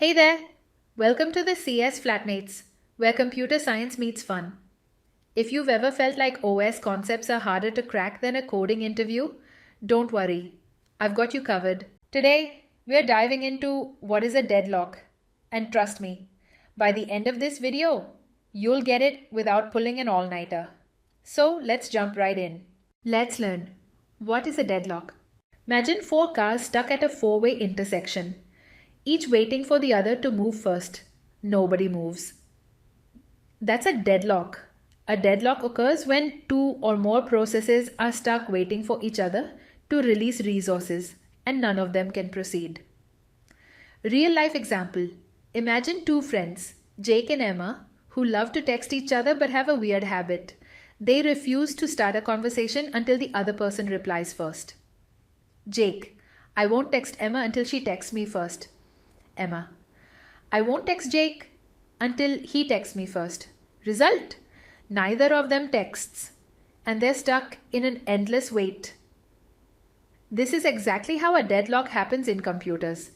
Hey there! Welcome to the CS Flatmates, where computer science meets fun. If you've ever felt like OS concepts are harder to crack than a coding interview, don't worry. I've got you covered. Today, we're diving into what is a deadlock. And trust me, by the end of this video, you'll get it without pulling an all-nighter. So let's jump right in. Let's learn. What is a deadlock? Imagine four cars stuck at a four-way intersection, each waiting for the other to move first. Nobody moves. That's a deadlock. A deadlock occurs when two or more processes are stuck waiting for each other to release resources and none of them can proceed. Real life example. Imagine two friends, Jake and Emma, who love to text each other but have a weird habit. They refuse to start a conversation until the other person replies first. Jake, I won't text Emma until she texts me first. Emma, I won't text Jake until he texts me first. Result, neither of them texts and they're stuck in an endless wait. This is exactly how a deadlock happens in computers.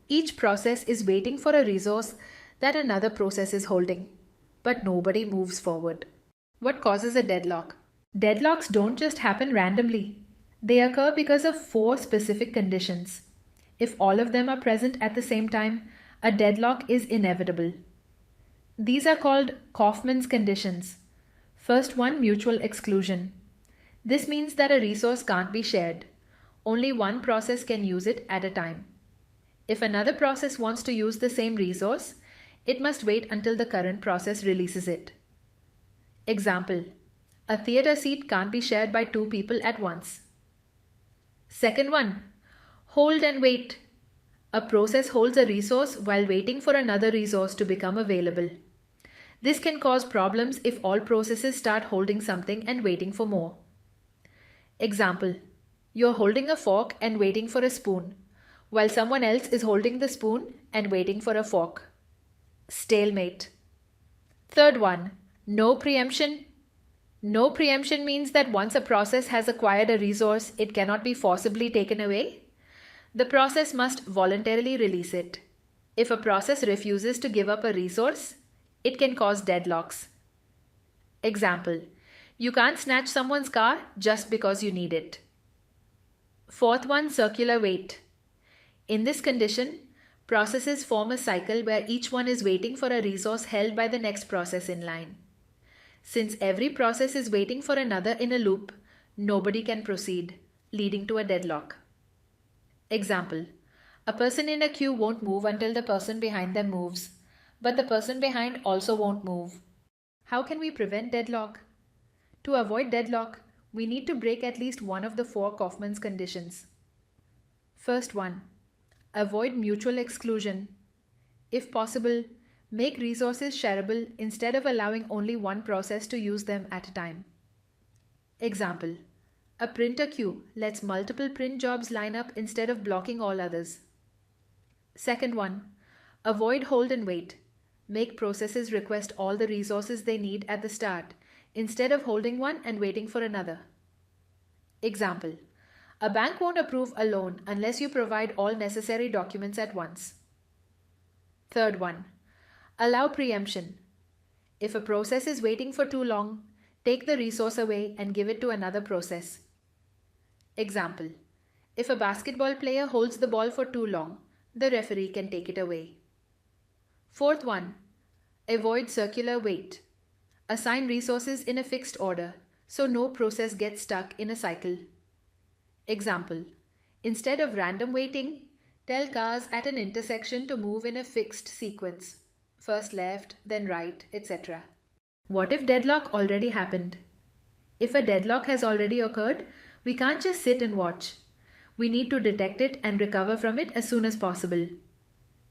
Each process is waiting for a resource that another process is holding, but nobody moves forward. What causes a deadlock? Deadlocks don't just happen randomly. They occur because of four specific conditions. If all of them are present at the same time, a deadlock is inevitable. These are called Kaufman's conditions. First one, mutual exclusion. This means that a resource can't be shared. Only one process can use it at a time. If another process wants to use the same resource, it must wait until the current process releases it. Example, a theater seat can't be shared by two people at once. Second one, hold and wait. A process holds a resource while waiting for another resource to become available. This can cause problems if all processes start holding something and waiting for more. Example, you're holding a fork and waiting for a spoon, while someone else is holding the spoon and waiting for a fork. Stalemate. Third one, no preemption. No preemption means that once a process has acquired a resource, it cannot be forcibly taken away. The process must voluntarily release it. If a process refuses to give up a resource, it can cause deadlocks. Example, you can't snatch someone's car just because you need it. Fourth one, circular wait. In this condition, processes form a cycle where each one is waiting for a resource held by the next process in line. Since every process is waiting for another in a loop, nobody can proceed, leading to a deadlock. Example, a person in a queue won't move until the person behind them moves, but the person behind also won't move. How can we prevent deadlock? To avoid deadlock, we need to break at least one of the four Kaufman's conditions. First one, avoid mutual exclusion. If possible, make resources shareable instead of allowing only one process to use them at a time. Example, a printer queue lets multiple print jobs line up instead of blocking all others. Second one, avoid hold and wait. Make processes request all the resources they need at the start instead of holding one and waiting for another. Example, a bank won't approve a loan unless you provide all necessary documents at once. Third one, allow preemption. If a process is waiting for too long, take the resource away and give it to another process. Example, if a basketball player holds the ball for too long, the referee can take it away. Fourth one, avoid circular wait. Assign resources in a fixed order so no process gets stuck in a cycle. Example, instead of random waiting, tell cars at an intersection to move in a fixed sequence. First left, then right, etc. What if deadlock already happened? If a deadlock has already occurred, we can't just sit and watch. We need to detect it and recover from it as soon as possible.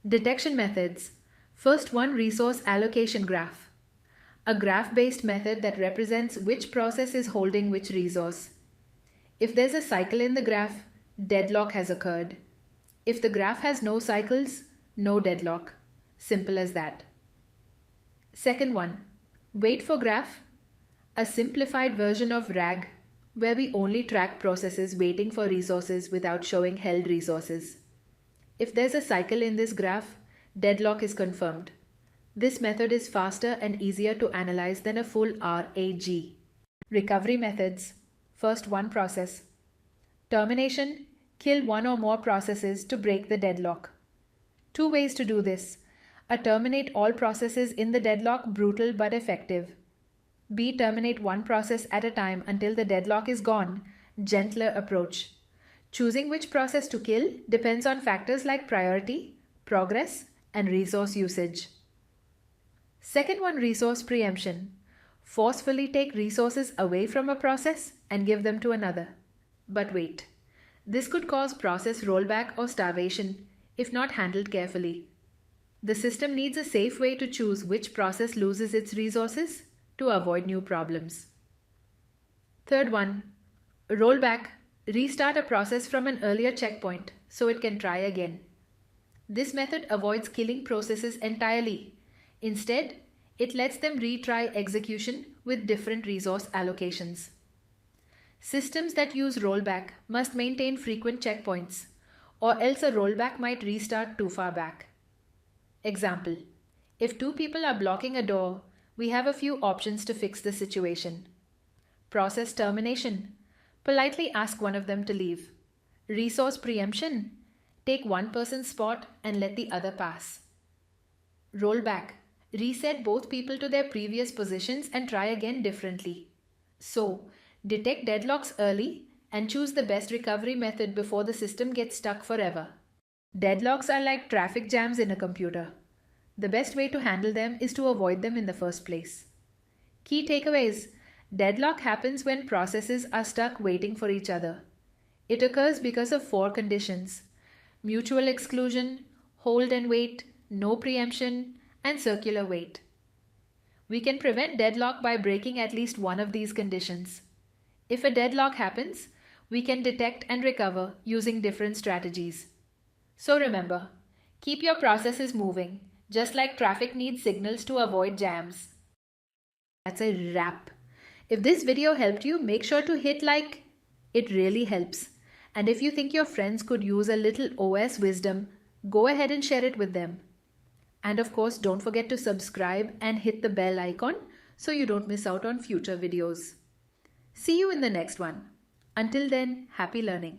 Detection methods. First one, resource allocation graph. A graph-based method that represents which process is holding which resource. If there's a cycle in the graph, deadlock has occurred. If the graph has no cycles, no deadlock. Simple as that. Second one, wait for graph. A simplified version of RAG, where we only track processes waiting for resources without showing held resources. If there's a cycle in this graph, Deadlock is confirmed. This method is faster and easier to analyze than a full RAG. Recovery methods. First, one process. Termination. Kill one or more processes to break the deadlock. Two ways to do this. A terminate all processes in the deadlock, brutal but effective. B. Terminate one process at a time until the deadlock is gone, gentler approach. Choosing which process to kill depends on factors like priority, progress, and resource usage. Second one, resource preemption. Forcefully take resources away from a process and give them to another. But wait, this could cause process rollback or starvation if not handled carefully. The system needs a safe way to choose which process loses its resources to avoid new problems. Third one, rollback. Restart a process from an earlier checkpoint so it can try again. This method avoids killing processes entirely. Instead, it lets them retry execution with different resource allocations. Systems that use rollback must maintain frequent checkpoints, or else a rollback might restart too far back. Example: if two people are blocking a door, we have a few options to fix the situation. Process termination. Politely ask one of them to leave. Resource preemption. Take one person's spot and let the other pass. Rollback. Reset both people to their previous positions and try again differently. So, detect deadlocks early and choose the best recovery method before the system gets stuck forever. Deadlocks are like traffic jams in a computer. The best way to handle them is to avoid them in the first place. Key takeaways. Deadlock happens when processes are stuck waiting for each other. It occurs because of 4 conditions: mutual exclusion, hold and wait, no preemption, and circular wait. We can prevent deadlock by breaking at least one of these conditions. If a deadlock happens, we can detect and recover using different strategies. So remember, keep your processes moving, just like traffic needs signals to avoid jams. That's a wrap. If this video helped you, make sure to hit like. It really helps. And if you think your friends could use a little OS wisdom, go ahead and share it with them. And of course, don't forget to subscribe and hit the bell icon so you don't miss out on future videos. See you in the next one. Until then, happy learning.